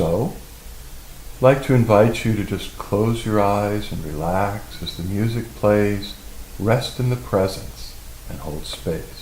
so, I'd like to invite you to just close your eyes and relax as the music plays. Rest in the presence and hold space.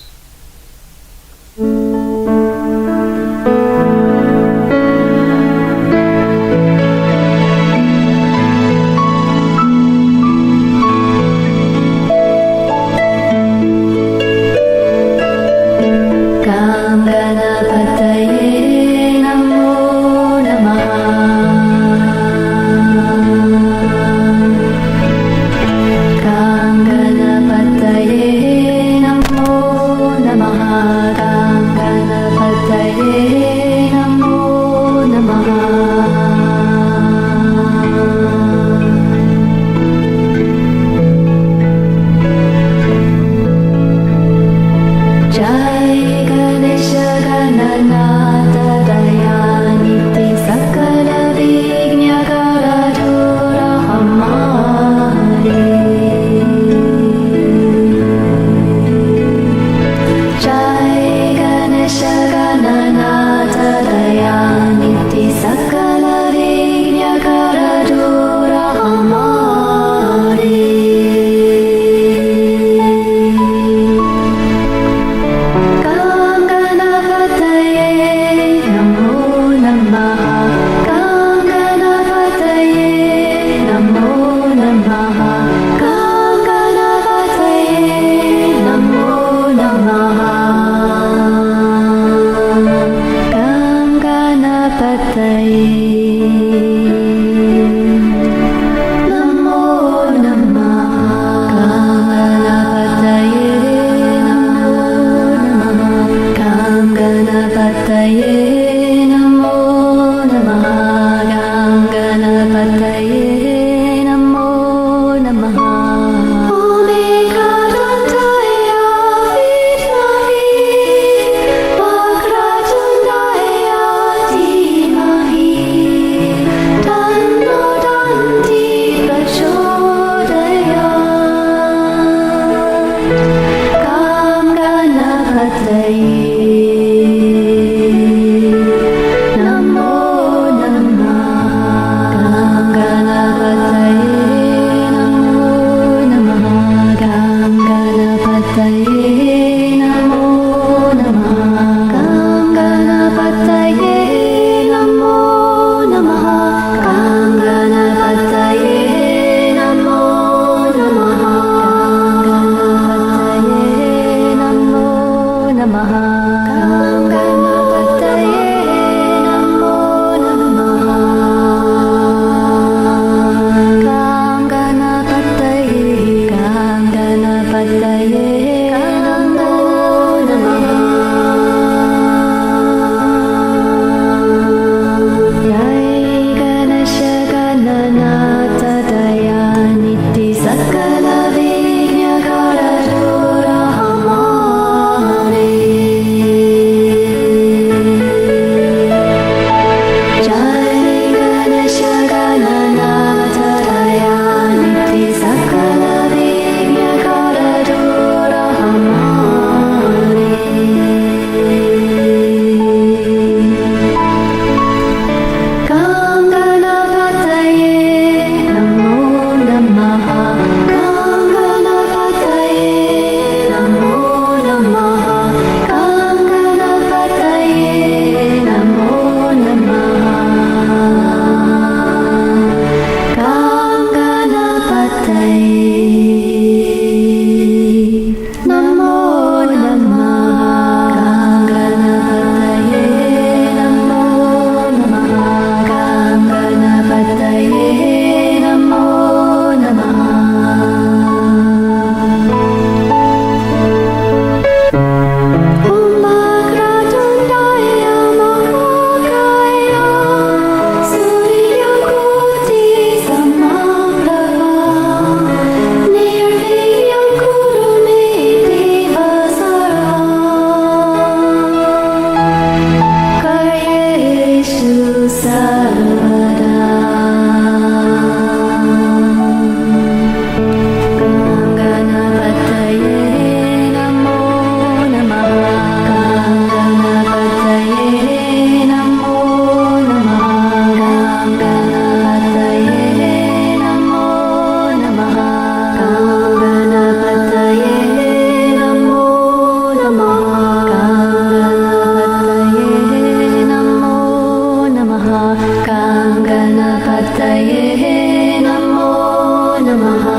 Ganganapataye Namo Namaha.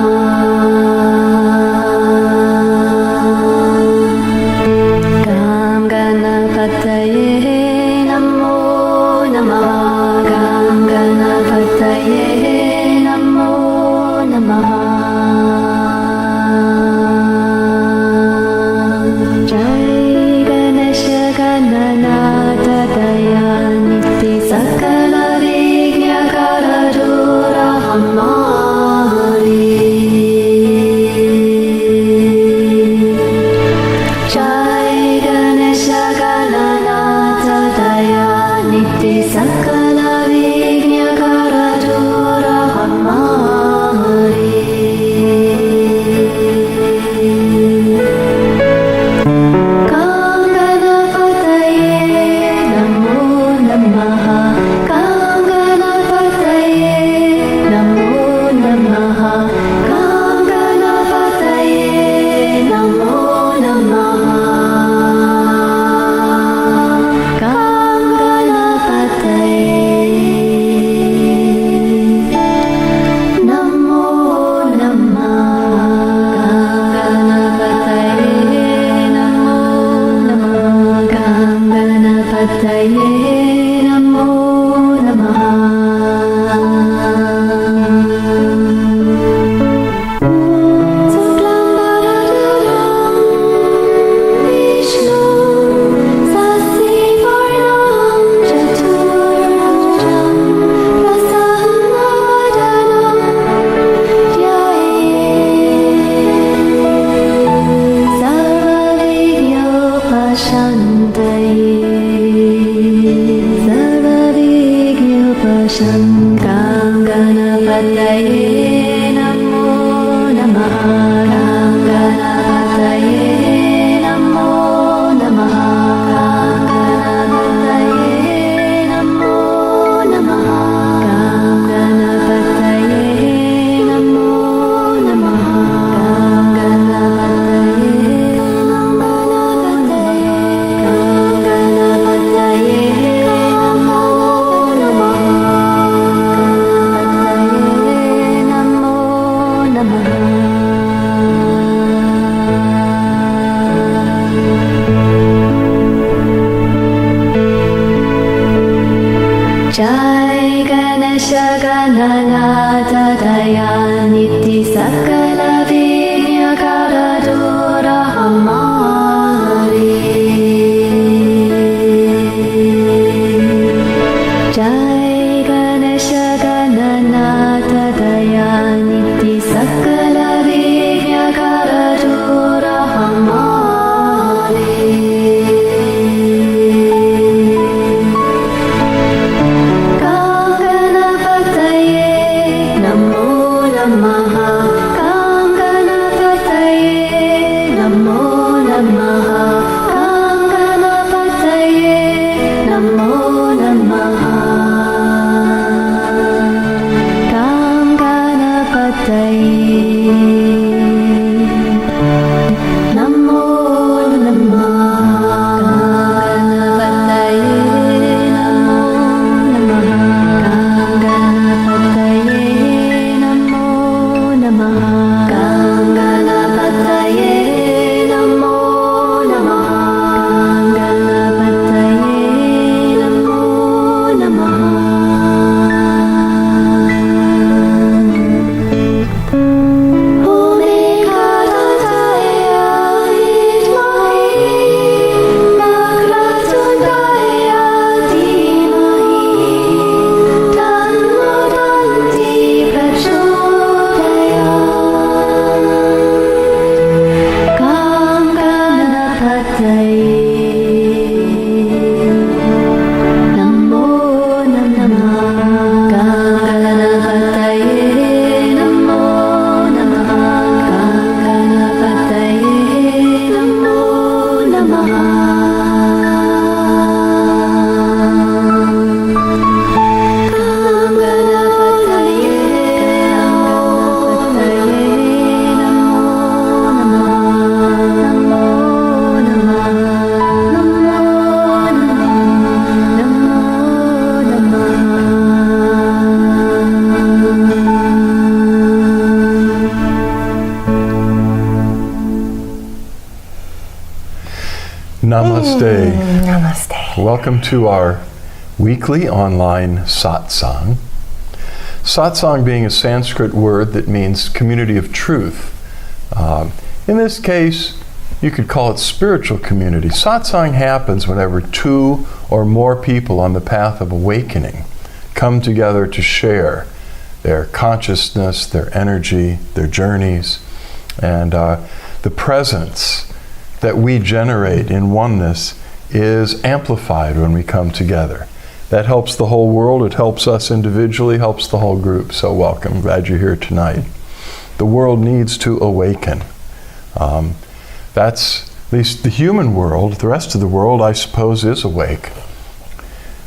Ganganapataye Namo Namaha. Ganganapataye Namo Namaha. Jai Ganesha Gananata Dayaniti Sakala Vigna Karadura Hamari. Jai Ganesha Gananata Dayaniti Sakala Vigna Karadura Hamari. Jai Ganesha Gananata Dayaniti Sakala Vigna Karadura Hamari. Jai Ganesha Gananata Dayaniti Sakala Vigna Karadura Hamari. Namo Namaha. Namaste. Namaste. Welcome to our weekly online satsang. Satsang being a Sanskrit word that means community of truth. In this case, you could call it spiritual community. Satsang happens whenever two or more people on the path of awakening come together to share their consciousness, their energy, their journeys, and the presence that we generate in oneness is amplified when we come together. That helps the whole world, it helps us individually, helps the whole group. So welcome, glad you're here tonight. The world needs to awaken. That's at least the human world. The rest of the world, I suppose, is awake.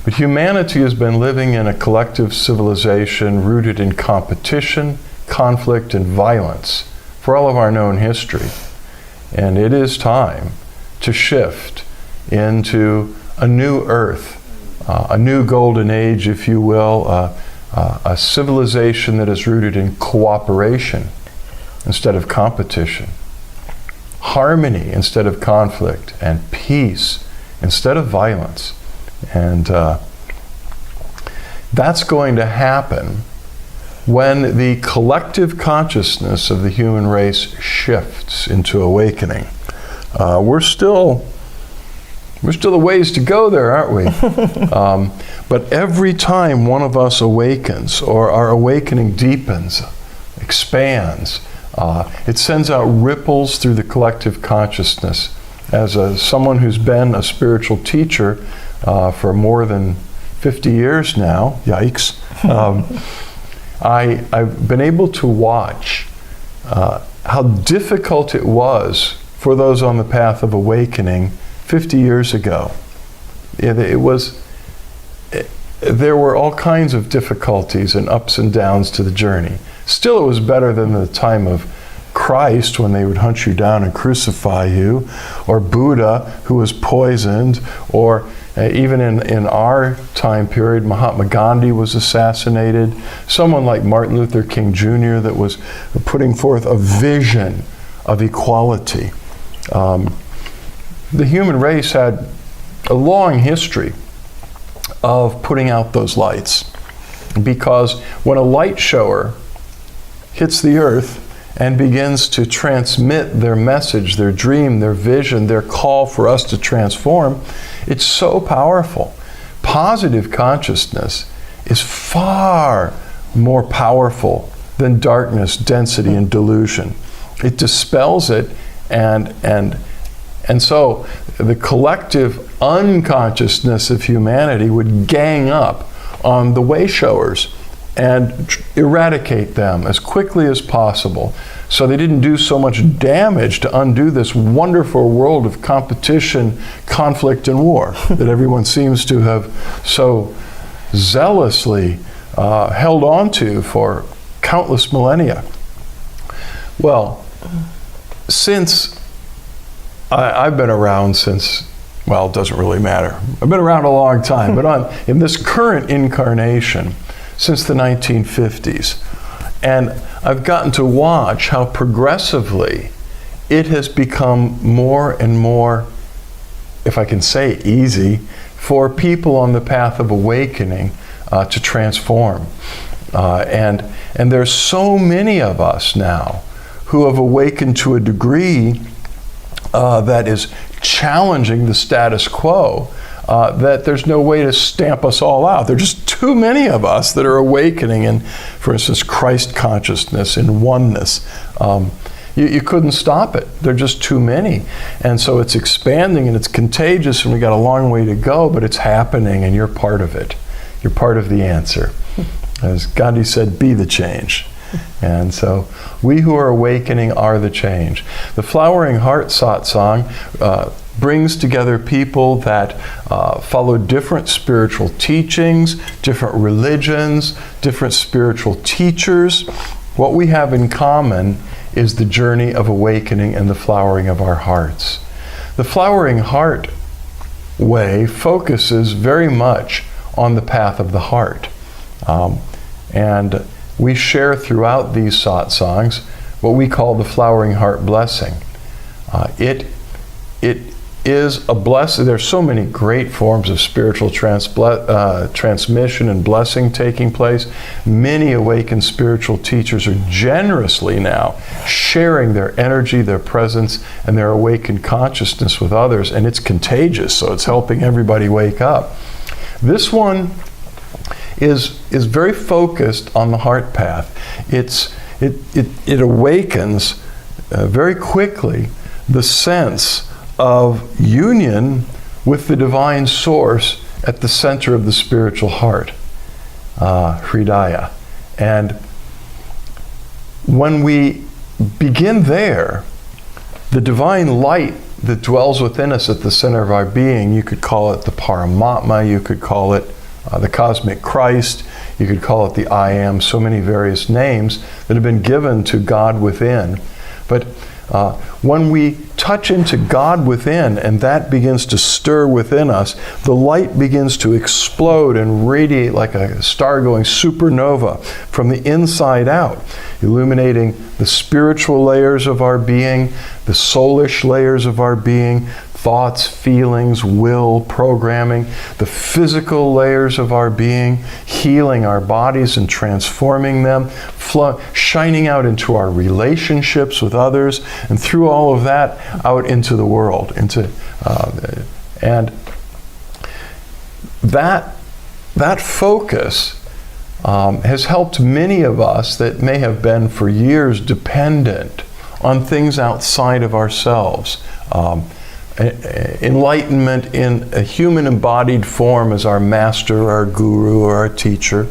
But humanity has been living in a collective civilization rooted in competition, conflict, and violence for all of our known history. And it is time to shift into a new earth, a new golden age, if you will, a civilization that is rooted in cooperation instead of competition, harmony instead of conflict, and peace instead of violence. And that's going to happen when the collective consciousness of the human race shifts into awakening. We're still a ways to go there, aren't we? But every time one of us awakens, or our awakening deepens, expands, it sends out ripples through the collective consciousness. As someone who's been a spiritual teacher for more than 50 years now, yikes, I've been able to watch how difficult it was for those on the path of awakening 50 years ago. There were all kinds of difficulties and ups and downs to the journey. Still, it was better than the time of Christ, when they would hunt you down and crucify you, or Buddha, who was poisoned, or even in our time period, Mahatma Gandhi was assassinated. Someone like Martin Luther King Jr. that was putting forth a vision of equality. The human race had a long history of putting out those lights, because when a light shower hits the earth and begins to transmit their message, their dream, their vision, their call for us to transform, it's so powerful. Positive consciousness is far more powerful than darkness, density, and delusion. It dispels it, and so the collective unconsciousness of humanity would gang up on the way showers and eradicate them as quickly as possible, so they didn't do so much damage to undo this wonderful world of competition, conflict, and war that everyone seems to have so zealously held on to for countless millennia. Well, since I've been around since, well, it doesn't really matter. I've been around a long time, but in this current incarnation, since the 1950s. And I've gotten to watch how progressively it has become more and more, if I can say easy, for people on the path of awakening to transform. And there's so many of us now who have awakened to a degree that is challenging the status quo, that there's no way to stamp us all out. There are just too many of us that are awakening in, for instance, Christ consciousness and oneness. You couldn't stop it. There are just too many. And so it's expanding and it's contagious, and we got a long way to go, but it's happening, and you're part of it. You're part of the answer. As Gandhi said, be the change. And so we who are awakening are the change. The Flowering Heart Satsang brings together people that follow different spiritual teachings, different religions, different spiritual teachers. What we have in common is the journey of awakening and the flowering of our hearts. The Flowering Heart way focuses very much on the path of the heart. And we share throughout these satsangs what we call the Flowering Heart Blessing. It is a blessing. There's so many great forms of spiritual transmission and blessing taking place. Many awakened spiritual teachers are generously now sharing their energy, their presence, and their awakened consciousness with others, and it's contagious, so it's helping everybody wake up. This one is very focused on the heart path. It awakens very quickly the sense of union with the divine source at the center of the spiritual heart, Hridaya. And when we begin there, the divine light that dwells within us at the center of our being, you could call it the Paramatma, you could call it the cosmic Christ, you could call it the I Am, so many various names that have been given to God within. But when we touch into God within and that begins to stir within us, the light begins to explode and radiate like a star-going supernova from the inside out, illuminating the spiritual layers of our being, the soulish layers of our being, thoughts, feelings, will, programming, the physical layers of our being, healing our bodies and transforming them, shining out into our relationships with others, and through all of that out into the world. And that focus has helped many of us that may have been for years dependent on things outside of ourselves. Enlightenment in a human embodied form as our master, our guru, or our teacher.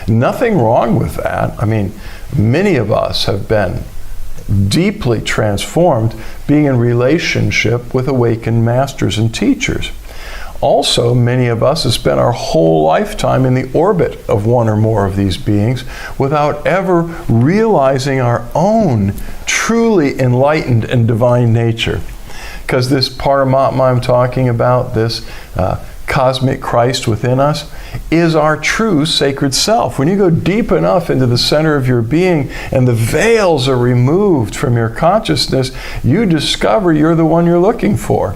Nothing wrong with that. I mean, many of us have been deeply transformed being in relationship with awakened masters and teachers. Also, many of us have spent our whole lifetime in the orbit of one or more of these beings without ever realizing our own truly enlightened and divine nature. Because this Paramatma I'm talking about, this cosmic Christ within us, is our true sacred self. When you go deep enough into the center of your being and the veils are removed from your consciousness, you discover you're the one you're looking for.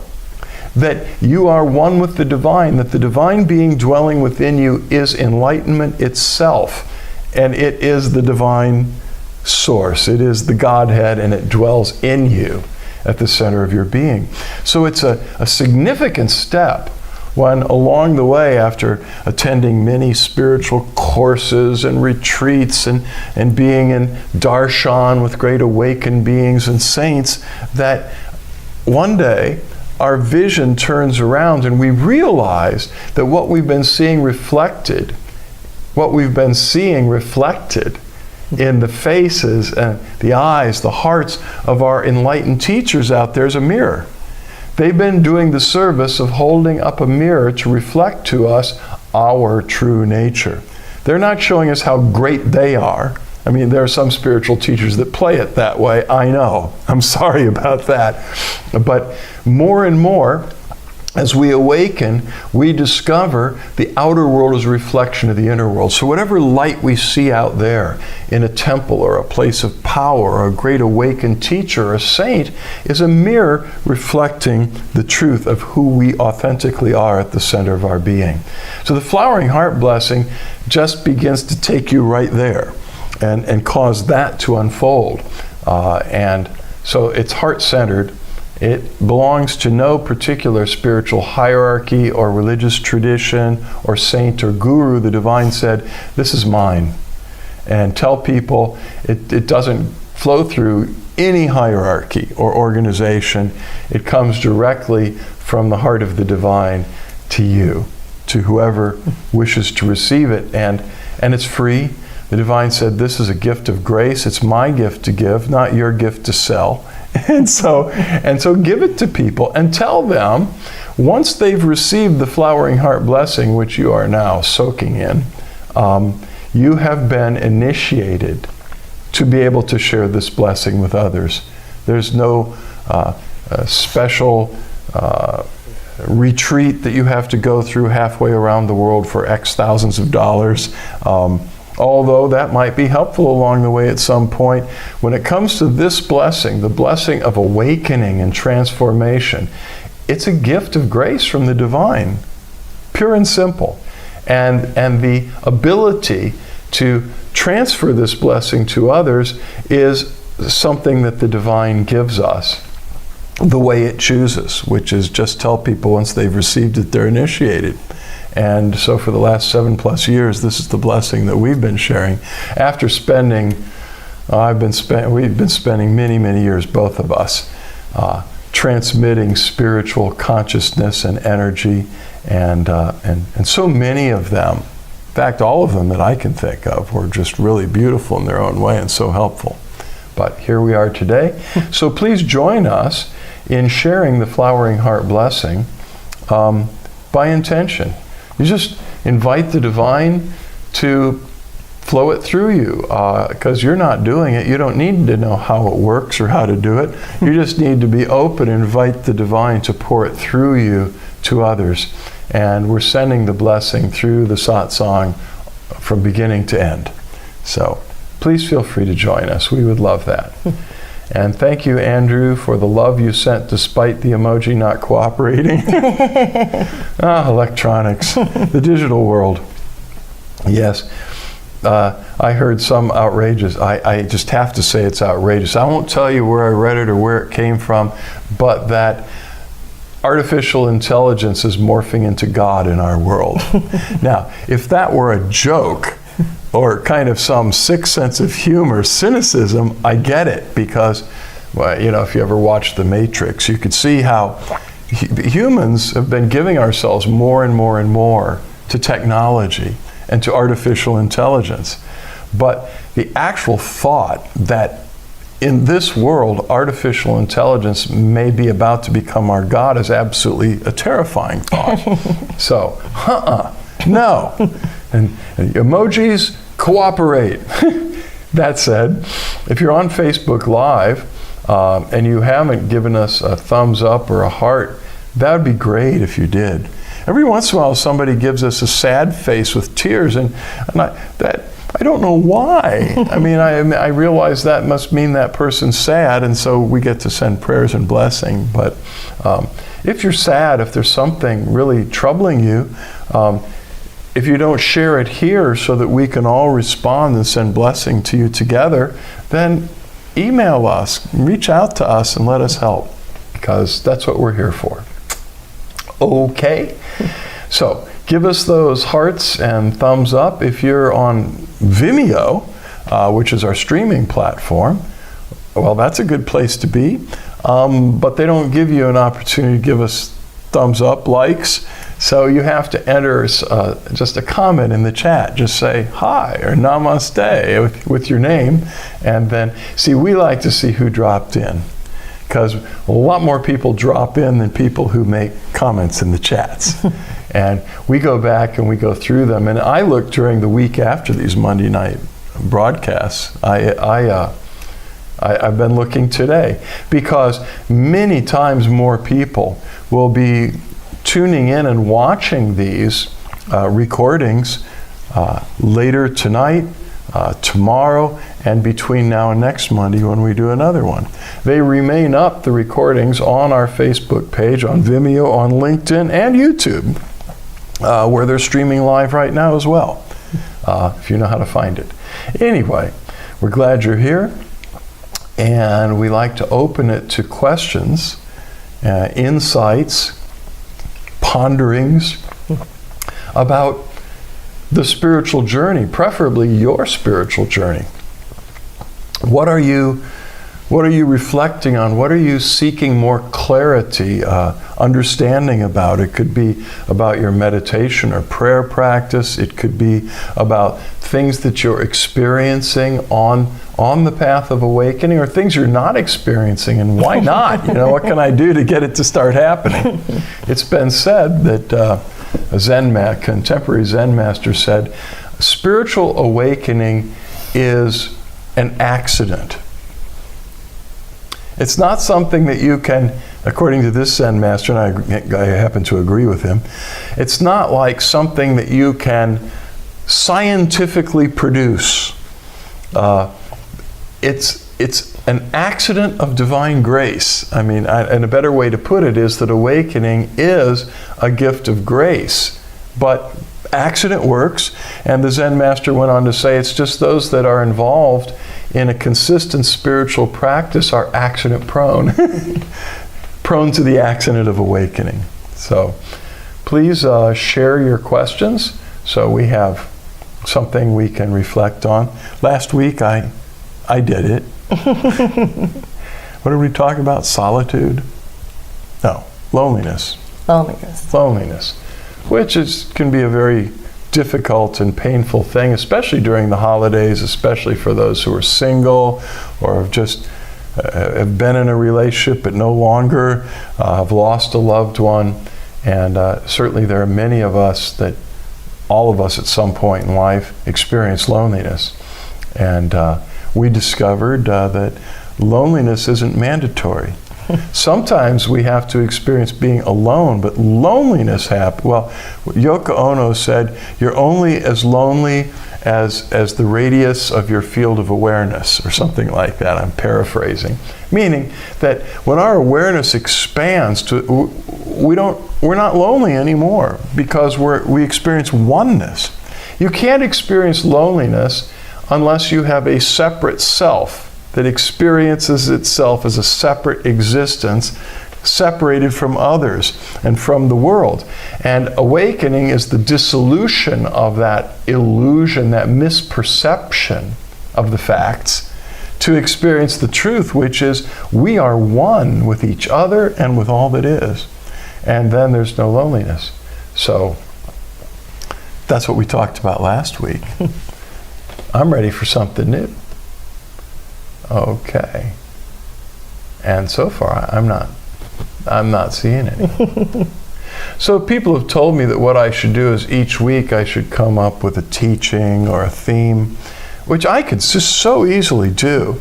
That you are one with the divine, that the divine being dwelling within you is enlightenment itself. And it is the divine source. It is the Godhead, and it dwells in you at the center of your being. So it's a significant step when along the way, after attending many spiritual courses and retreats and being in darshan with great awakened beings and saints, that one day our vision turns around and we realize that what we've been seeing reflected in the faces and the eyes, the hearts of our enlightened teachers out there is a mirror. They've been doing the service of holding up a mirror to reflect to us our true nature. They're not showing us how great they are. I mean, there are some spiritual teachers that play it that way, I know. I'm sorry about that. But more and more, as we awaken, we discover the outer world is a reflection of the inner world. So whatever light we see out there in a temple or a place of power or a great awakened teacher or a saint is a mirror reflecting the truth of who we authentically are at the center of our being. So the Flowering Heart blessing just begins to take you right there and cause that to unfold. And so it's heart-centered. It belongs to no particular spiritual hierarchy or religious tradition or saint or guru. The divine said, this is mine. And tell people it doesn't flow through any hierarchy or organization. It comes directly from the heart of the divine to you, to whoever wishes to receive it. And it's free. The divine said, this is a gift of grace. It's my gift to give, not your gift to sell. And so give it to people and tell them, once they've received the Flowering Heart blessing, which you are now soaking in, you have been initiated to be able to share this blessing with others. There's no special retreat that you have to go through halfway around the world for X thousands of dollars. Although that might be helpful along the way at some point. When it comes to this blessing, the blessing of awakening and transformation, it's a gift of grace from the divine, pure and simple. And the ability to transfer this blessing to others is something that the divine gives us the way it chooses, which is just tell people once they've received it, they're initiated. And so for the last 7+ years, this is the blessing that we've been sharing. After spending, we've been spending many years, both of us, transmitting spiritual consciousness and energy, and so many of them, in fact, all of them that I can think of, were just really beautiful in their own way and so helpful. But here we are today. So please join us in sharing the Flowering Heart blessing by intention. You just invite the divine to flow it through you, because you're not doing it. You don't need to know how it works or how to do it. You just need to be open and invite the divine to pour it through you to others. And we're sending the blessing through the satsang from beginning to end. So please feel free to join us. We would love that. And thank you, Andrew, for the love you sent despite the emoji not cooperating. Electronics, the digital world. Yes. I heard some outrageous, I just have to say it's outrageous. I won't tell you where I read it or where it came from, but that artificial intelligence is morphing into God in our world. Now, if that were a joke, or kind of some sick sense of humor, cynicism, I get it, because, well, you know, if you ever watched The Matrix, you could see how humans have been giving ourselves more and more to technology and to artificial intelligence. But the actual thought that in this world, artificial intelligence may be about to become our God is absolutely a terrifying thought. So, no. And emojis cooperate. That said, if you're on Facebook Live and you haven't given us a thumbs up or a heart, that would be great if you did. Every once in a while, somebody gives us a sad face with tears, and I don't know why. I mean, I realize that must mean that person's sad, and so we get to send prayers and blessing. But if you're sad, if there's something really troubling you, if you don't share it here so that we can all respond and send blessing to you together, then email us, reach out to us and let us help, because that's what we're here for. Okay? So give us those hearts and thumbs up. If you're on Vimeo, which is our streaming platform, well, that's a good place to be. But they don't give you an opportunity to give us thumbs up, likes. So you have to enter just a comment in the chat. Just say hi or namaste with your name. And then, see, we like to see who dropped in, because a lot more people drop in than people who make comments in the chats. And we go back and we go through them. And I look during the week after these Monday night broadcasts. I've been looking today, because many times more people will be tuning in and watching these recordings later tonight, tomorrow, and between now and next Monday when we do another one. They remain up, the recordings, on our Facebook page, on Vimeo, on LinkedIn, and YouTube, where they're streaming live right now as well, if you know how to find it. Anyway, we're glad you're here, and we like to open it to questions, insights, ponderings about the spiritual journey, preferably your spiritual journey. What are you reflecting on? What are you seeking more clarity, understanding about? It could be about your meditation or prayer practice. It could be about things that you're experiencing on the path of awakening, or things you're not experiencing, and why not? You know, what can I do to get it to start happening? It's been said that a contemporary Zen master said, spiritual awakening is an accident. It's not something that you can, according to this Zen master, and I happen to agree with him, it's not like something that you can scientifically produce. It's an accident of divine grace. I mean, and a better way to put it is that awakening is a gift of grace. But accident works, and the Zen master went on to say it's just those that are involved in a consistent spiritual practice are accident prone. Prone to the accident of awakening. So please share your questions so we have something we can reflect on. Last week I did it. What did we talk about? Solitude? No, loneliness. Loneliness, which can be a very difficult and painful thing, especially during the holidays, especially for those who are single or have been in a relationship but no longer, have lost a loved one. And certainly there are many of us that, all of us at some point in life, experience loneliness. And we discovered that loneliness isn't mandatory. Sometimes we have to experience being alone, but loneliness happens. Well, Yoko Ono said, you're only as lonely as the radius of your field of awareness, or something like that. I'm paraphrasing. Meaning that when our awareness expands, we're not lonely anymore because we experience oneness. You can't experience loneliness unless you have a separate self that experiences itself as a separate existence, separated from others and from the world. And awakening is the dissolution of that illusion, that misperception of the facts, to experience the truth, which is we are one with each other and with all that is. And then there's no loneliness. So that's what we talked about last week. I'm ready for something new. Okay. And so far, I'm not seeing any. So people have told me that what I should do is each week I should come up with a teaching or a theme, which I could just so easily do.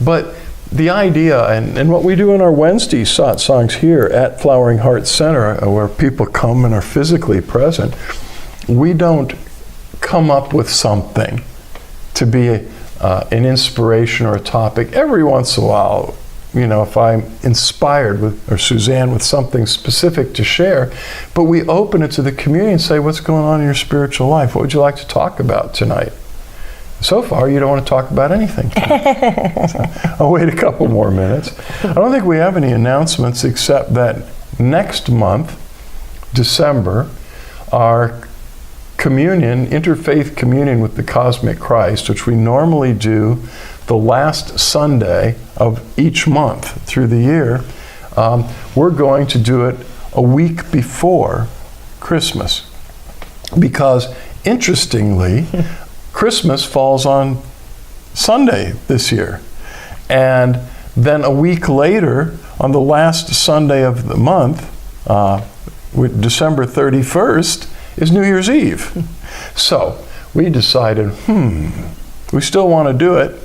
But the idea, and what we do in our Wednesday satsangs here at Flowering Heart Center, where people come and are physically present, we don't come up with something to be an inspiration or a topic. Every once in a while, if I'm inspired or Suzanne with something specific to share, but we open it to the community and say, what's going on in your spiritual life? What would you like to talk about tonight? So far, you don't want to talk about anything. I'll wait a couple more minutes. I don't think we have any announcements except that next month, December, our communion, interfaith communion with the Cosmic Christ, which we normally do the last Sunday of each month through the year, we're going to do it a week before Christmas. Because, interestingly, Christmas falls on Sunday this year. And then a week later, on the last Sunday of the month, December 31st, is New Year's Eve. So we decided, we still want to do it.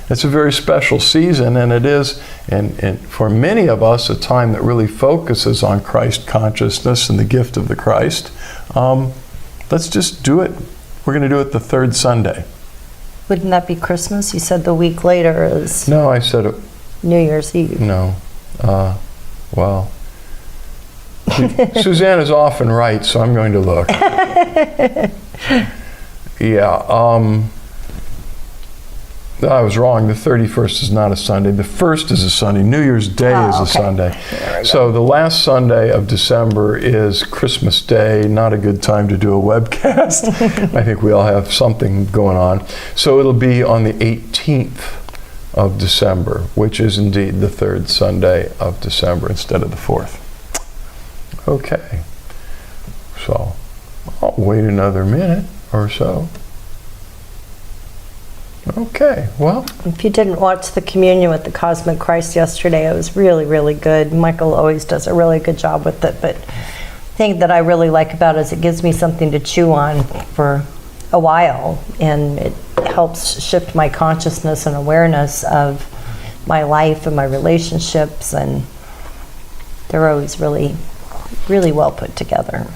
It's a very special season, and it is, and for many of us, a time that really focuses on Christ consciousness and the gift of the Christ. Let's just do it. We're going to do it the third Sunday. Wouldn't that be Christmas? You said the week later is... No, I said it. New Year's Eve. No. Well... Suzanne is often right, so I'm going to look. Yeah, I was wrong. The 31st is not a Sunday. The 1st is a Sunday. New Year's Day is a Sunday. So the last Sunday of December is Christmas Day. Not a good time to do a webcast. I think we all have something going on. So it'll be on the 18th of December, which is indeed the third Sunday of December instead of the 4th. Okay, so I'll wait another minute or so. Okay, well. If you didn't watch the communion with the Cosmic Christ yesterday, it was really, really good. Michael always does a really good job with it, but the thing that I really like about it is it gives me something to chew on for a while, and it helps shift my consciousness and awareness of my life and my relationships, and they're always really well put together.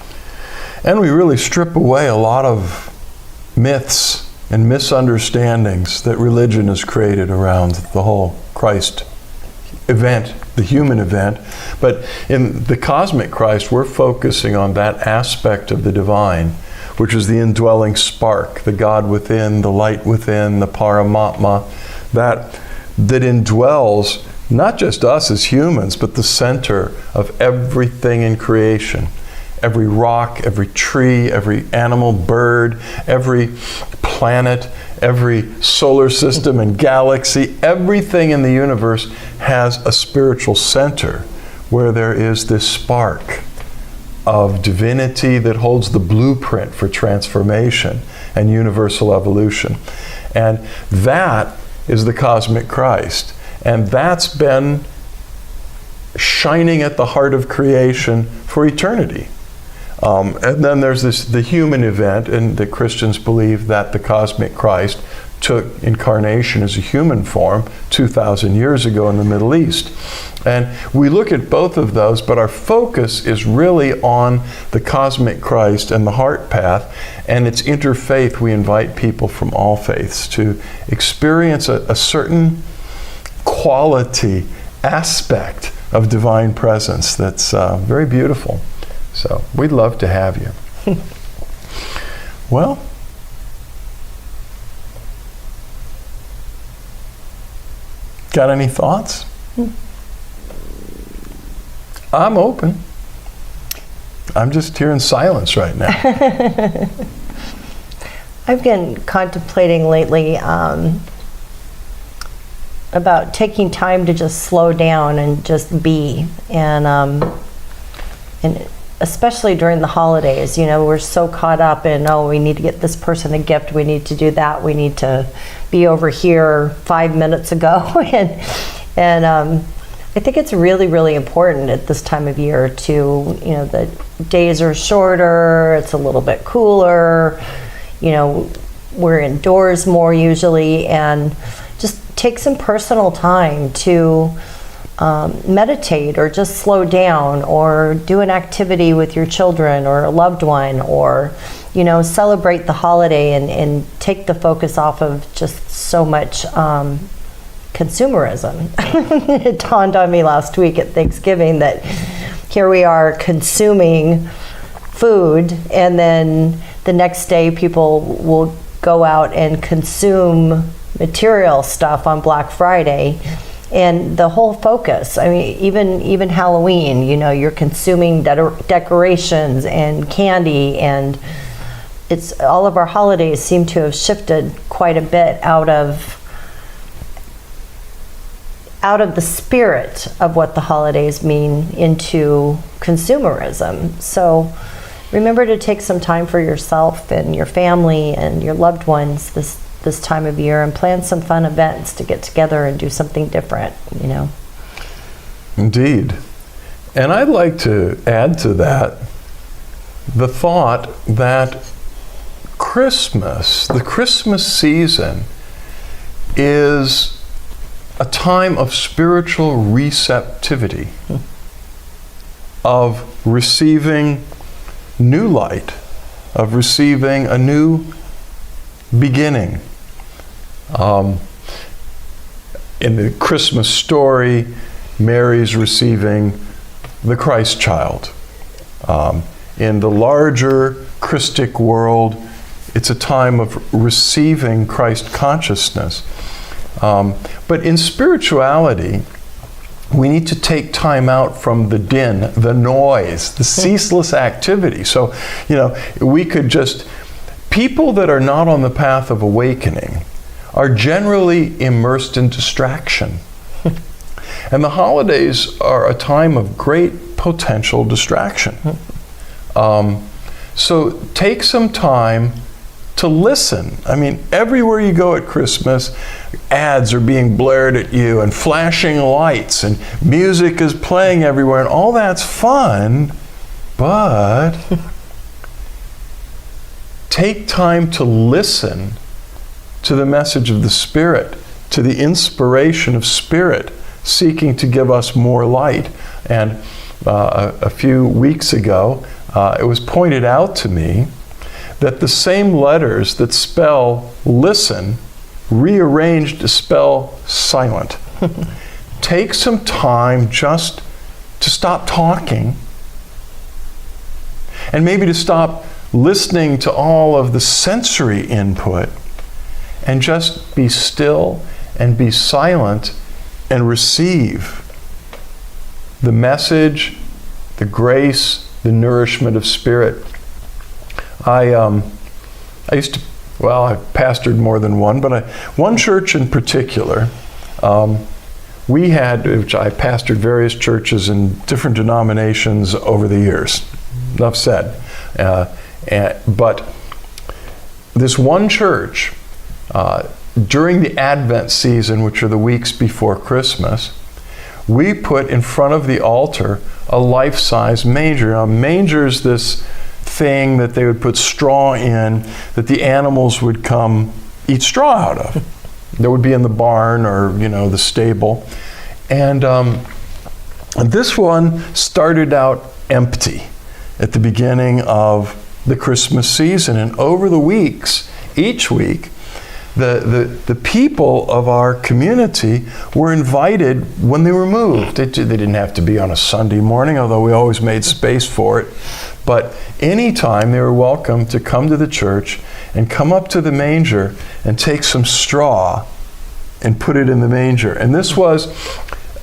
And we really strip away a lot of myths and misunderstandings that religion has created around the whole Christ event, the human event. But in the cosmic Christ, we're focusing on that aspect of the divine, which is the indwelling spark, the God within, the light within, the Paramatma, that indwells not just us as humans, but the center of everything in creation. Every rock, every tree, every animal, bird, every planet, every solar system and galaxy, everything in the universe has a spiritual center where there is this spark of divinity that holds the blueprint for transformation and universal evolution. And that is the cosmic Christ. And that's been shining at the heart of creation for eternity. And then there's the human event, and the Christians believe that the cosmic Christ took incarnation as a human form 2,000 years ago in the Middle East. And we look at both of those, but our focus is really on the cosmic Christ and the heart path, and it's interfaith. We invite people from all faiths to experience a certain quality, aspect of divine presence that's very beautiful. So we'd love to have you. Well, got any thoughts? I'm open. I'm just here in silence right now. I've been contemplating lately about taking time to just slow down and just be, and especially during the holidays. You know, we're so caught up in, oh, we need to get this person a gift, we need to do that, we need to be over here 5 minutes ago, and I think it's really, really important at this time of year to, you know, the days are shorter, it's a little bit cooler, you know, we're indoors more usually, and just take some personal time to meditate or just slow down or do an activity with your children or a loved one, or, you know, celebrate the holiday and take the focus off of just so much consumerism. It dawned on me last week at Thanksgiving that here we are consuming food, and then the next day people will go out and consume material stuff on Black Friday. And the whole focus, I mean, even Halloween, you know, you're consuming decorations and candy, and it's all of our holidays seem to have shifted quite a bit out of the spirit of what the holidays mean into consumerism. So remember to take some time for yourself and your family and your loved ones this time of year, and plan some fun events to get together and do something different, you know. Indeed. And I'd like to add to that the thought that Christmas, the Christmas season, is a time of spiritual receptivity, of receiving new light, of receiving a new beginning. In the Christmas story, Mary's receiving the Christ child. In the larger Christic world, it's a time of receiving Christ consciousness. But in spirituality, we need to take time out from the din, the noise, the ceaseless activity. So, you know, we could just, people that are not on the path of awakening are generally immersed in distraction. And the holidays are a time of great potential distraction. So take some time to listen. I mean, everywhere you go at Christmas, ads are being blared at you and flashing lights and music is playing everywhere, and all that's fun, but take time to listen to the message of the Spirit, to the inspiration of Spirit seeking to give us more light. And a few weeks ago, it was pointed out to me that the same letters that spell listen rearranged to spell silent. take some time just to stop talking, and maybe to stop listening to all of the sensory input, and just be still and be silent and receive the message, the grace, the nourishment of Spirit. I used to, well, I've pastored more than one, but one church in particular, we had, which I pastored various churches in different denominations over the years. Enough said. But this one church, during the Advent season, which are the weeks before Christmas, we put in front of the altar a life-size manger. Now, manger's this thing that they would put straw in that the animals would come eat straw out of. That would be in the barn or, the stable. And this one started out empty at the beginning of the Christmas season. And over the weeks, each week, the people of our community were invited when they were moved. They didn't have to be on a Sunday morning, although we always made space for it. But anytime they were welcome to come to the church and come up to the manger and take some straw and put it in the manger. And this was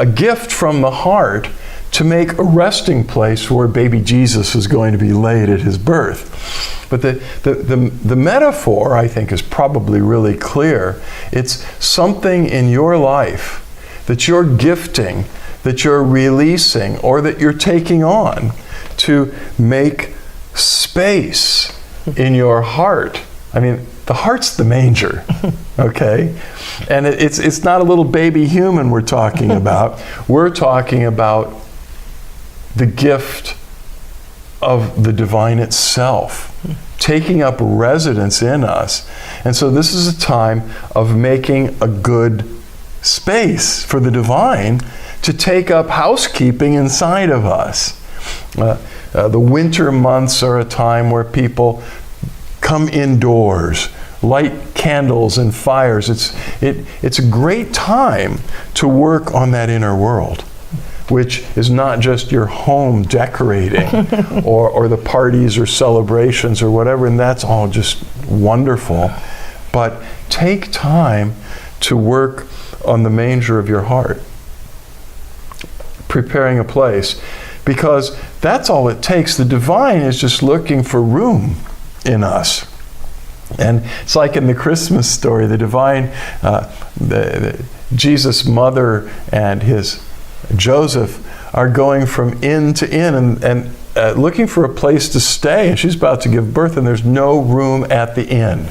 a gift from the heart to make a resting place where baby Jesus is going to be laid at his birth. But the metaphor, I think, is probably really clear. It's something in your life that you're gifting, that you're releasing, or that you're taking on to make space in your heart. I mean, the heart's the manger, okay? And it's not a little baby human we're talking about. We're talking about the gift of the divine itself, taking up residence in us. And so this is a time of making a good space for the divine to take up housekeeping inside of us. The winter months are a time where people come indoors, light candles and fires. It's a great time to work on that inner world, which is not just your home decorating or the parties or celebrations or whatever, and that's all just wonderful. But take time to work on the manger of your heart, preparing a place, because that's all it takes. The divine is just looking for room in us. And it's like in the Christmas story, the divine, Jesus' mother and his Joseph are going from inn to inn and looking for a place to stay. And she's about to give birth, and there's no room at the inn.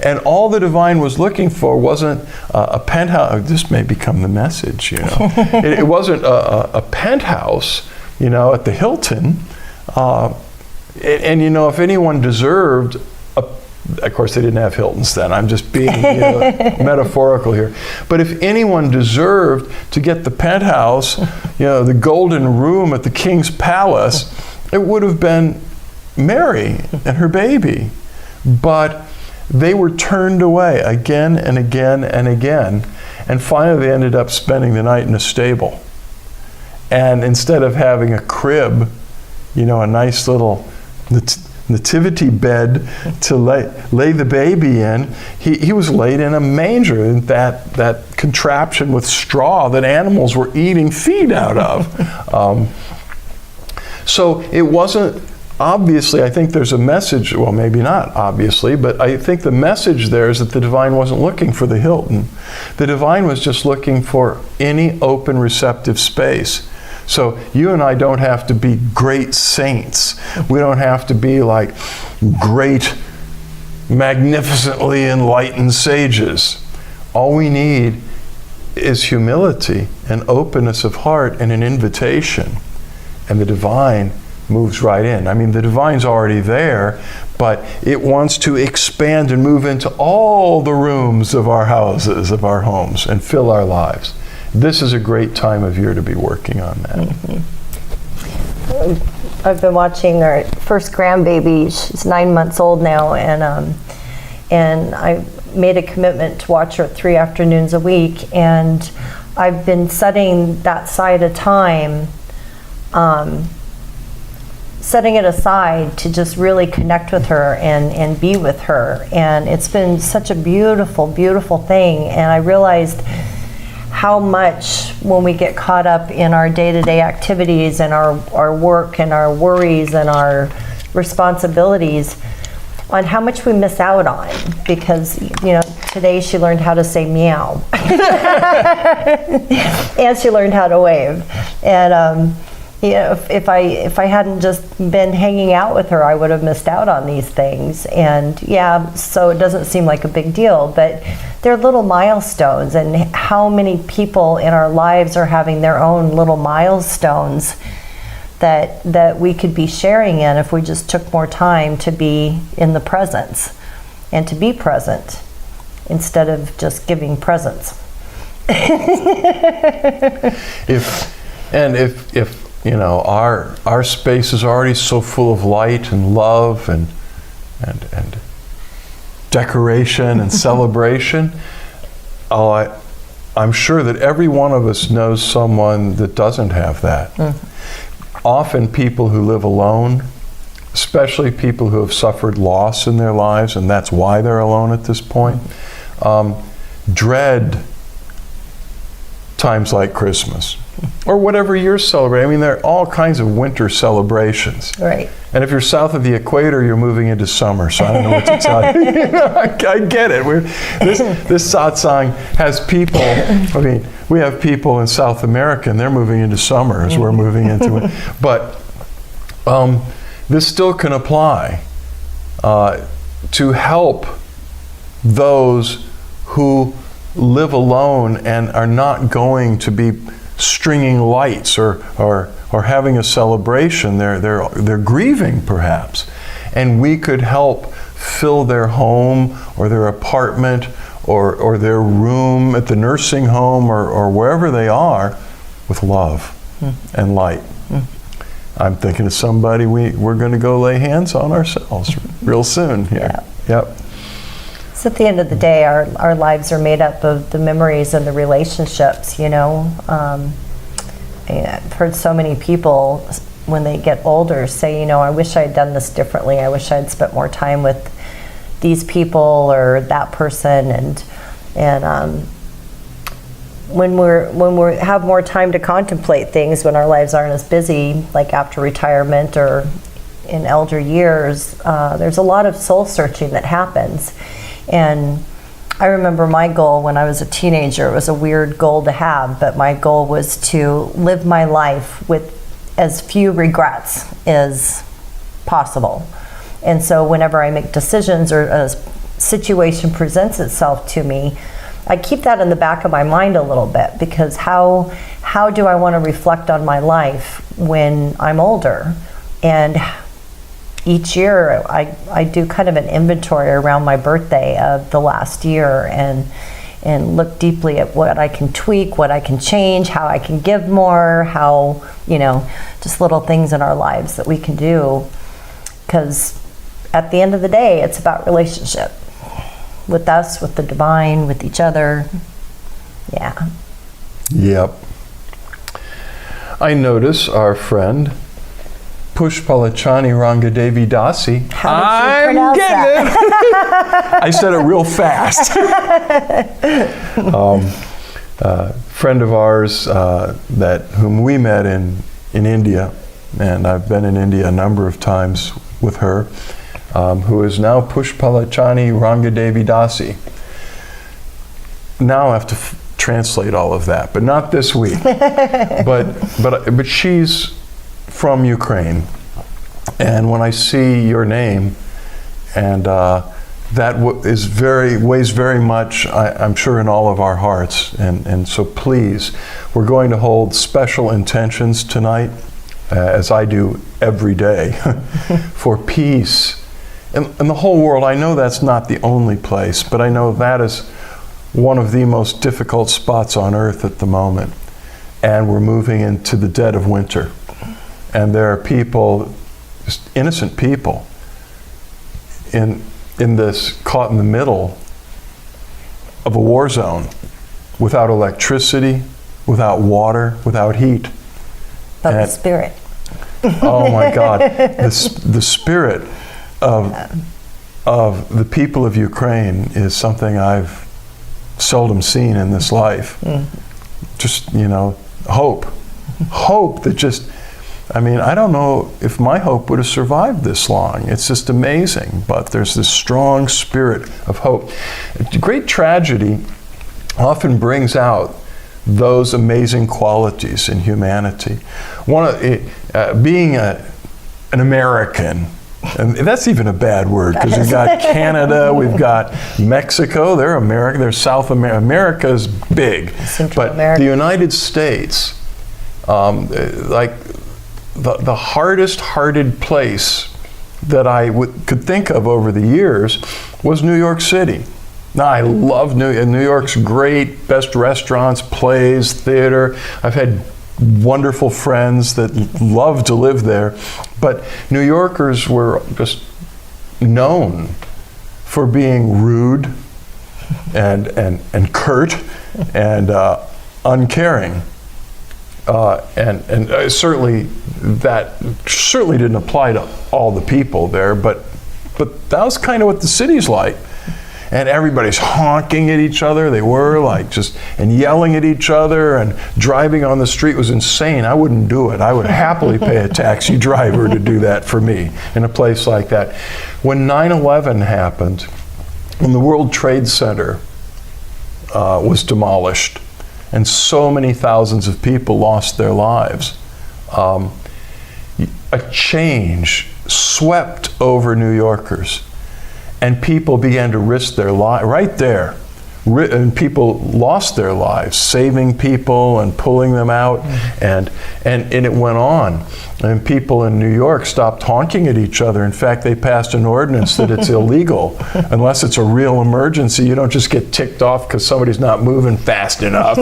And all the divine was looking for wasn't a penthouse. This may become the message, It wasn't a penthouse, at the Hilton. And if anyone deserved of course, they didn't have Hiltons then. I'm just being metaphorical here. But if anyone deserved to get the penthouse, the golden room at the king's palace, it would have been Mary and her baby. But they were turned away again and again and again. And finally, they ended up spending the night in a stable. And instead of having a crib, a nice little nativity bed to lay the baby in, he was laid in a manger, that contraption with straw that animals were eating feed out of. So it wasn't, obviously, I think there's a message, well, maybe not obviously, but I think the message there is that the divine wasn't looking for the Hilton. The divine was just looking for any open, receptive space. So you and I don't have to be great saints. We don't have to be like great, magnificently enlightened sages. All we need is humility and openness of heart and an invitation. And the divine moves right in. I mean, the divine's already there, but it wants to expand and move into all the rooms of our houses, of our homes, and fill our lives. This is a great time of year to be working on that. Mm-hmm. I've been watching our first grandbaby. She's 9 months old now, and I made a commitment to watch her 3 afternoons a week. And I've been setting that side of time, setting it aside to just really connect with her and be with her. And it's been such a beautiful, beautiful thing. And I realized how much when we get caught up in our day-to-day activities and our work and our worries and our responsibilities, on how much we miss out on, because today she learned how to say meow and she learned how to wave. And if I hadn't just been hanging out with her, I would have missed out on these things. And so it doesn't seem like a big deal, but they're little milestones. And how many people in our lives are having their own little milestones that we could be sharing in if we just took more time to be in the presence and to be present instead of just giving presents. If our space is already so full of light and love and decoration and celebration, I'm sure that every one of us knows someone that doesn't have that. Mm-hmm. Often people who live alone, especially people who have suffered loss in their lives, and that's why they're alone at this point, dread times like Christmas or whatever you're celebrating. I mean, there are all kinds of winter celebrations. Right. And if you're south of the equator, you're moving into summer, so I don't know what to tell you. I get it. This satsang has people, I mean, we have people in South America, and they're moving into summer as we're moving into it. But this still can apply to help those who live alone and are not going to be stringing lights or having a celebration. They're grieving perhaps, and we could help fill their home or their apartment or their room at the nursing home or wherever they are with love and light. I'm thinking of somebody we're going to go lay hands on ourselves real soon here. Yep. So at the end of the day, our lives are made up of the memories and the relationships, I've heard so many people when they get older say, I wish I had done this differently. I wish I had spent more time with these people or that person. And when we have more time to contemplate things, when our lives aren't as busy, like after retirement or in elder years, there's a lot of soul searching that happens. And I remember my goal when I was a teenager. It was a weird goal to have, but my goal was to live my life with as few regrets as possible. And so whenever I make decisions or a situation presents itself to me, I keep that in the back of my mind a little bit, because how do I want to reflect on my life when I'm older? And each year I do kind of an inventory around my birthday of the last year and look deeply at what I can tweak, what I can change, how I can give more, how, just little things in our lives that we can do. Because at the end of the day, it's about relationship with us, with the divine, with each other. Yeah. Yep. I notice our friend Pushpalachani Rangadevi Dasi. How did you pronounce that? I said it real fast. Friend of ours whom we met in India, and I've been in India a number of times with her, who is now Pushpalachani Rangadevi Dasi. Now I have to translate all of that, but not this week. but she's from Ukraine, and when I see your name, and that weighs very much, I'm sure, in all of our hearts, and so please, we're going to hold special intentions tonight, as I do every day, for peace in the whole world. I know that's not the only place, but I know that is one of the most difficult spots on earth at the moment, and we're moving into the dead of winter. And there are people, just innocent people, in this, caught in the middle of a war zone, without electricity, without water, without heat. But the And- spirit. Oh my God, the spirit of the people of Ukraine is something I've seldom seen in this life. Just, hope. Hope that just, I don't know if my hope would have survived this long. It's just amazing, but there's this strong spirit of hope. Great tragedy often brings out those amazing qualities in humanity. Being an American, and that's even a bad word because we've got Canada, we've got Mexico, they're America, they're South America. America's big, Central but America. the United States, like the hardest-hearted place that I could think of over the years was New York City. Now, I love New York's great, best restaurants, plays, theater. I've had wonderful friends that love to live there. But New Yorkers were just known for being rude and curt and uncaring. And certainly that didn't apply to all the people there, but that was kind of what the city's like. And everybody's honking at each other. They were and yelling at each other, and driving on the street was insane. I wouldn't do it. I would happily pay a taxi driver to do that for me in a place like that. When 9/11 happened, when the World Trade Center was demolished, and so many thousands of people lost their lives, a change swept over New Yorkers. And people began to risk their lives right there. And people lost their lives, saving people and pulling them out. And it went on. And people in New York stopped honking at each other. In fact, they passed an ordinance that it's illegal. Unless it's a real emergency, you don't just get ticked off because somebody's not moving fast enough,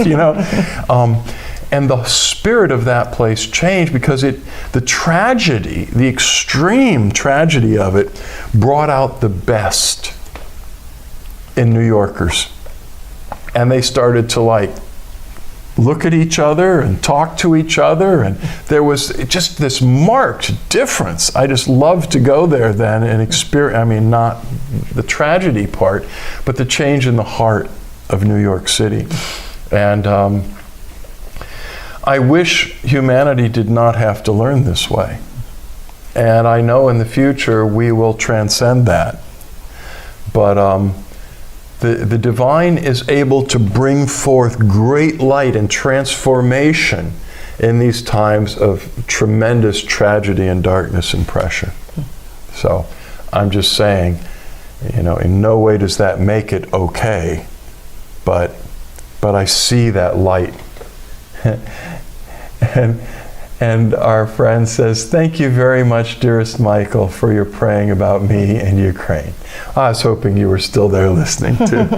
And the spirit of that place changed because the tragedy, the extreme tragedy of it, brought out the best in New Yorkers. And they started to look at each other and talk to each other. And there was just this marked difference. I just loved to go there then and experience, not the tragedy part, but the change in the heart of New York City. And I wish humanity did not have to learn this way. And I know in the future we will transcend that. But the divine is able to bring forth great light and transformation in these times of tremendous tragedy and darkness and pressure. So I'm just saying, in no way does that make it okay, but I see that light. And our friend says, "Thank you very much, dearest Michael, for your praying about me and Ukraine." I was hoping you were still there listening too.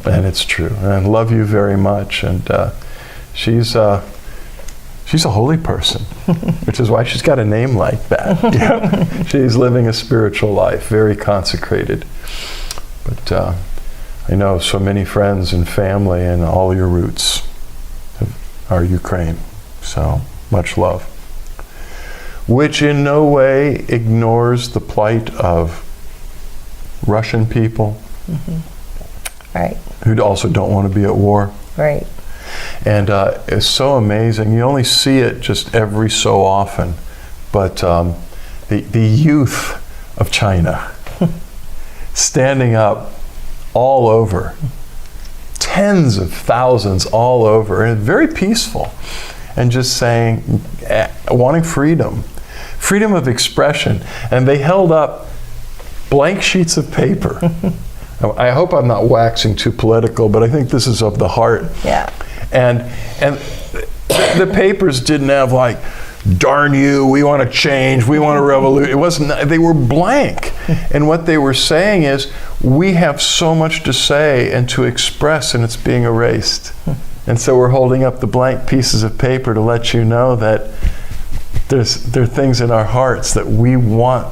And it's true. And I love you very much. And she's a holy person, which is why she's got a name like that. She's living a spiritual life, very consecrated. But I know so many friends and family, and all your roots are Ukraine. So much love. Which in no way ignores the plight of Russian people. Right. Who also don't want to be at war. Right. And it's so amazing. You only see it just every so often. But the youth of China standing up all over, tens of thousands all over, and very peaceful, and just saying, wanting freedom of expression. And they held up blank sheets of paper. I hope I'm not waxing too political, but I think this is of the heart. Yeah. And the papers didn't have "Darn you, we want to change, we want a revolution." It wasn't. They were blank. And what they were saying is, we have so much to say and to express, and it's being erased. And so we're holding up the blank pieces of paper to let you know that there are things in our hearts that we want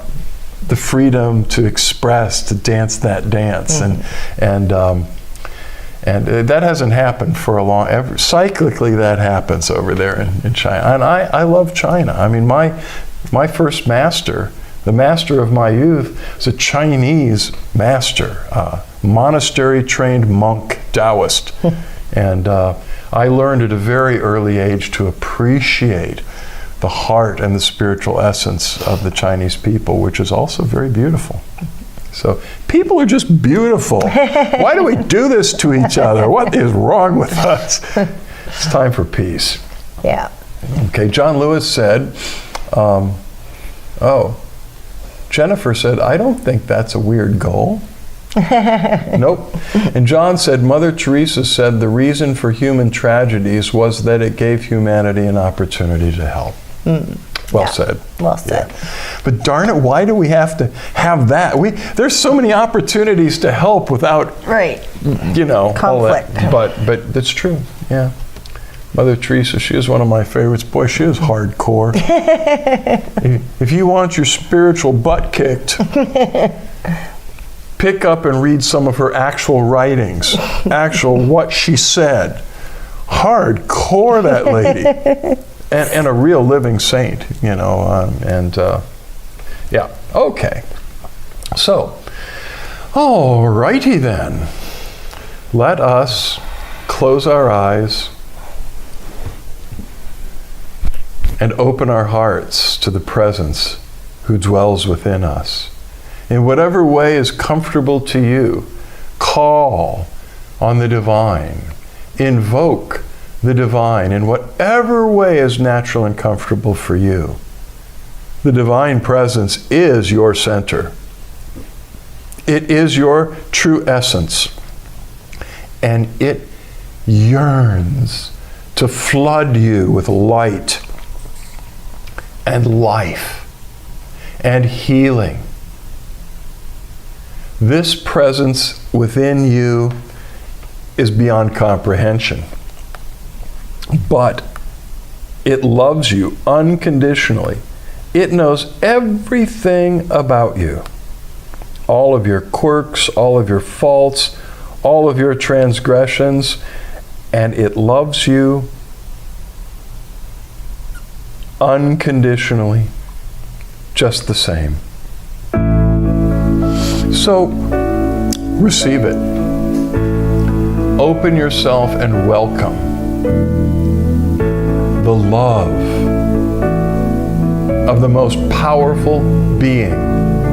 the freedom to express, to dance that dance. And that hasn't happened for a long, cyclically that happens over there in China. And I love China. I mean, my first master, the master of my youth, was a Chinese master, monastery-trained monk, Taoist. And I learned at a very early age to appreciate the heart and the spiritual essence of the Chinese people, which is also very beautiful. So people are just beautiful. Why do we do this to each other? What is wrong with us? It's time for peace. Yeah. Okay, John Lewis said, Jennifer said, I don't think that's a weird goal. Nope. And John said, Mother Teresa said the reason for human tragedies was that it gave humanity an opportunity to help. Well said. Well said. Yeah. But darn it, why do we have to have that? There's so many opportunities to help without, Conflict. all that. But that's true. Yeah. Mother Teresa, she is one of my favorites. Boy, she is hardcore. If you want your spiritual butt kicked, pick up and read some of her actual writings, what she said. Hardcore, that lady. And a real living saint, okay. So, all righty then. Let us close our eyes and open our hearts to the presence who dwells within us. In whatever way is comfortable to you, call on the divine, invoke the divine in whatever way is natural and comfortable for you. The divine presence is your center. It is your true essence. And it yearns to flood you with light and life and healing. This presence within you is beyond comprehension. But it loves you unconditionally. It knows everything about you. All of your quirks, all of your faults, all of your transgressions, and it loves you unconditionally, just the same. So, receive it. Open yourself and welcome the love of the most powerful being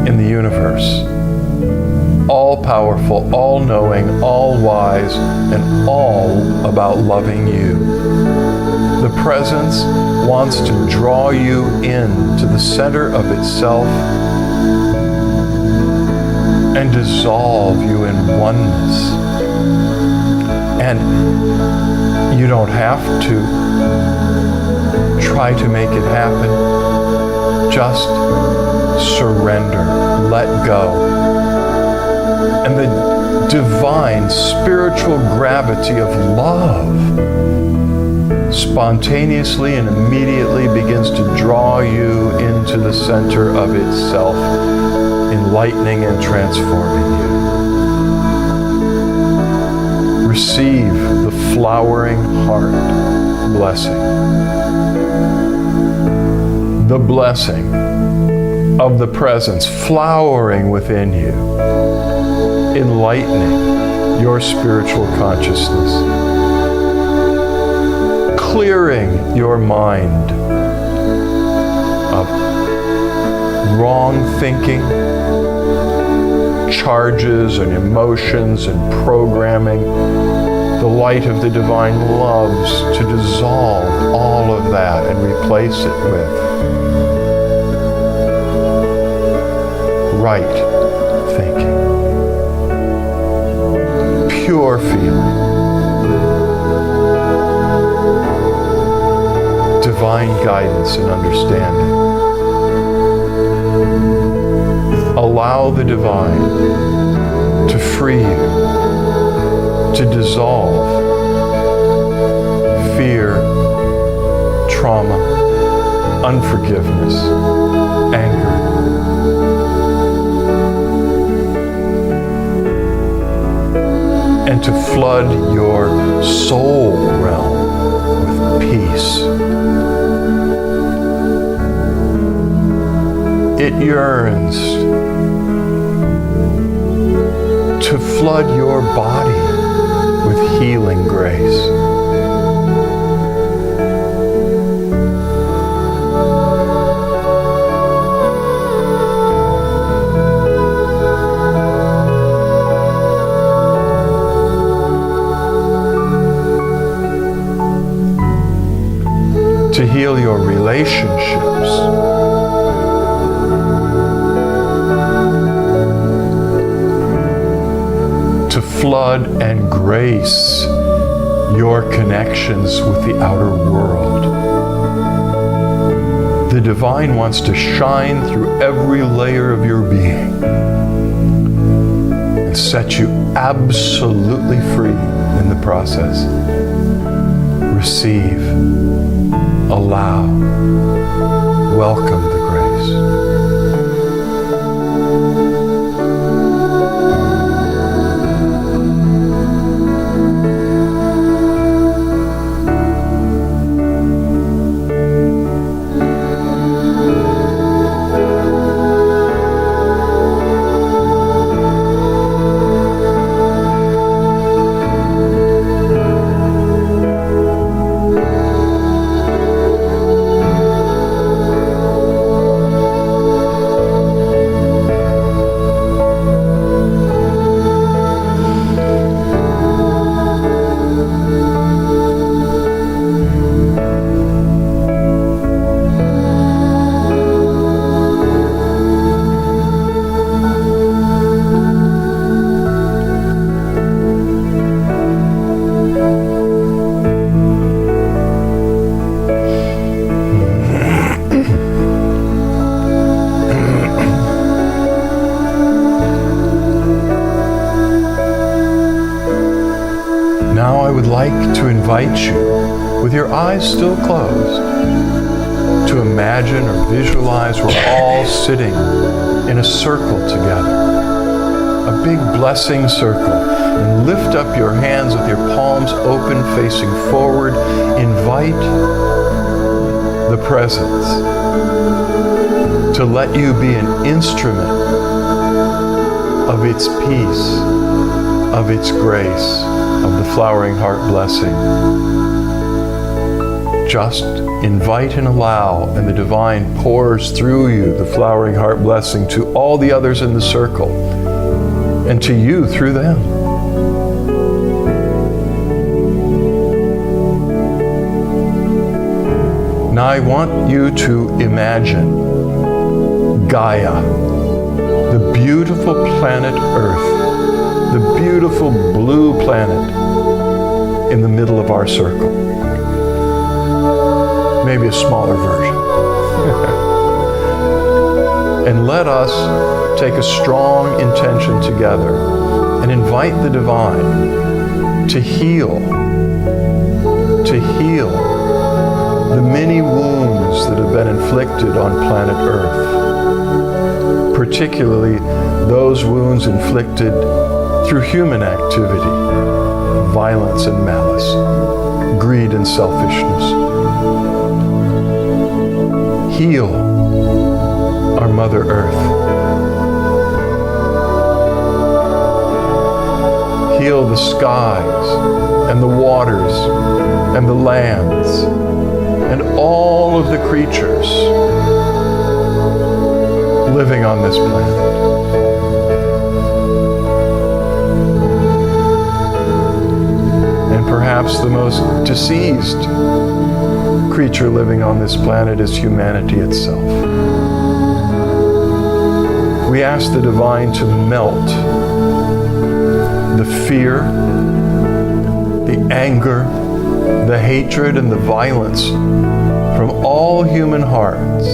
in the universe. All powerful, all knowing, all wise, and all about loving you. The presence wants to draw you into the center of itself and dissolve you in oneness. And you don't have to try to make it happen. Just surrender, let go. And the divine spiritual gravity of love spontaneously and immediately begins to draw you into the center of itself, enlightening and transforming you. Receive the flowering heart blessing. The blessing of the presence flowering within you, enlightening your spiritual consciousness, clearing your mind of wrong thinking, charges and emotions and programming. The light of the divine loves to dissolve all of that and replace it with right thinking, pure feeling, divine guidance and understanding. Allow the divine to free you, to dissolve fear, trauma, unforgiveness, anger. and to flood your soul realm with peace. It yearns to flood your body with healing grace. To heal your relationships. To flood and grace your connections with the outer world. The divine wants to shine through every layer of your being and set you absolutely free in the process. Receive. Allow, welcome the grace. Now I would like to invite you, with your eyes still closed, to imagine or visualize we're all sitting in a circle together, a big blessing circle, and lift up your hands with your palms open, facing forward. Invite the presence to let you be an instrument of its peace, of its grace, of the flowering heart blessing. Just invite and allow, and the divine pours through you the flowering heart blessing to all the others in the circle, and to you through them. Now I want you to imagine Gaia, the beautiful planet Earth, the beautiful blue planet in the middle of our circle. Maybe a smaller version. And let us take a strong intention together and invite the divine to heal the many wounds that have been inflicted on planet Earth, particularly those wounds inflicted through human activity, violence and malice, greed and selfishness. Heal our Mother Earth. Heal the skies and the waters and the lands and all of the creatures living on this planet. And perhaps the most diseased creature living on this planet is humanity itself. We ask the divine to melt the fear, the anger, the hatred, and the violence from all human hearts,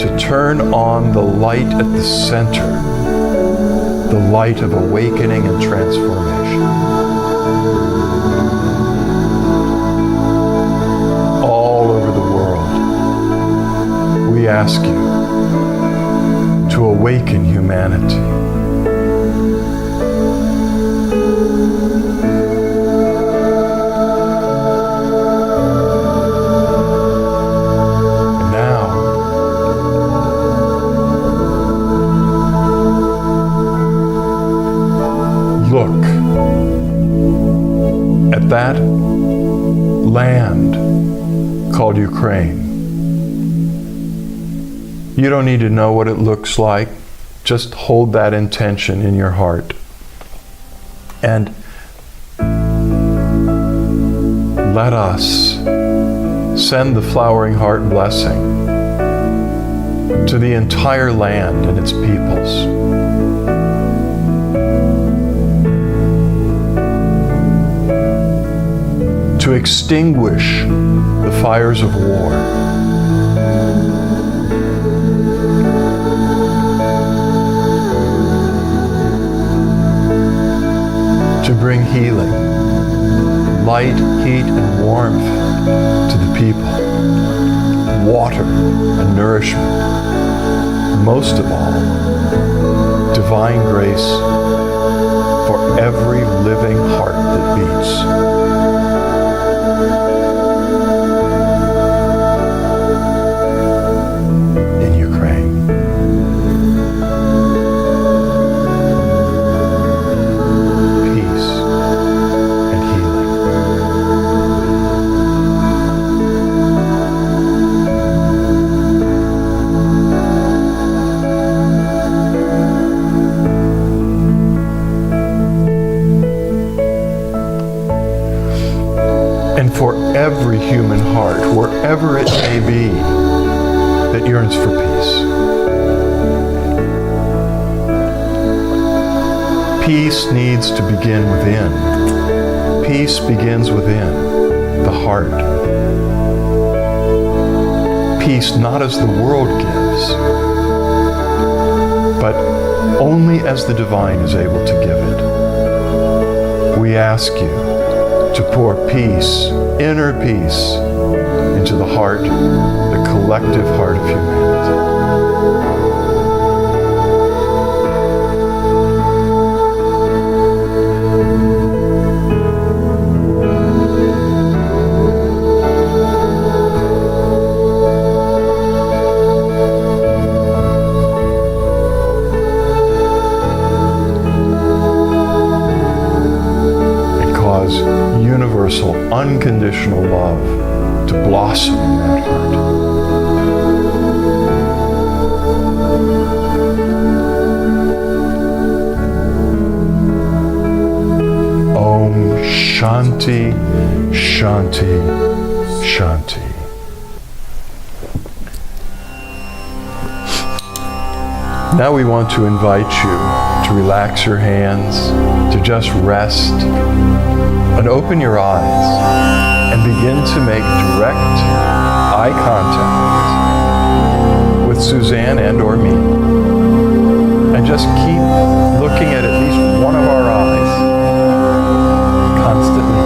to turn on the light at the center, the light of awakening and transformation. All over the world, we ask you to awaken humanity. that land called Ukraine. You don't need to know what it looks like. Just hold that intention in your heart. And let us send the flowering heart blessing to the entire land and its peoples. To extinguish the fires of war. To bring healing, light, heat, and warmth to the people, water and nourishment, most of all, divine grace for every living heart that beats. In Ukraine. Peace and healing. And for every human heart, wherever it may be, that yearns for peace. Peace needs to begin within. Peace begins within the heart. Peace not as the world gives, but only as the divine is able to give it. We ask you to pour peace, inner peace, into the heart, the collective heart of humanity. And cause universal, unconditional love to blossom in that heart. Om Shanti, Shanti, Shanti. Now we want to invite you to relax your hands, to just rest, and open your eyes, and begin to make direct eye contact with Suzanne and or me. And just keep looking at least one of our eyes constantly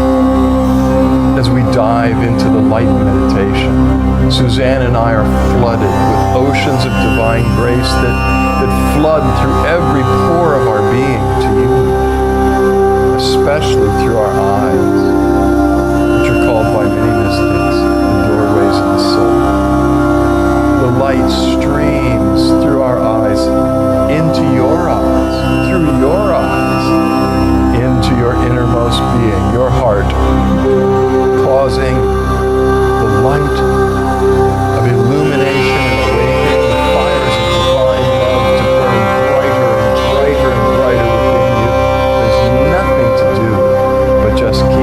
as we dive into the light meditation. Suzanne and I are flooded with oceans of divine grace that flood through every pore of our being to you, especially through our eyes, which are called by many mystics the doorways of the soul. The light streams through our eyes, into your eyes, through your eyes, into your innermost being, your heart, causing the light of illumination and awakening the fires of divine love to burn brighter and brighter and brighter within you. There's nothing to do but just keep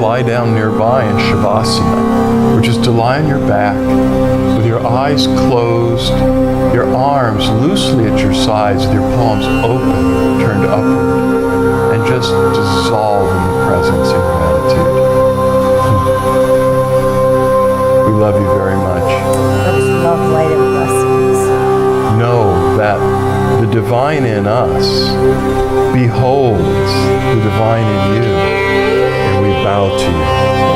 lie down nearby in Shavasana, which is to lie on your back with your eyes closed, your arms loosely at your sides, with your palms open, turned upward, and just dissolve in the presence in gratitude. We love you very much. Let us love, light, and blessings. Know that the divine in us beholds the divine in you, and we bow to you.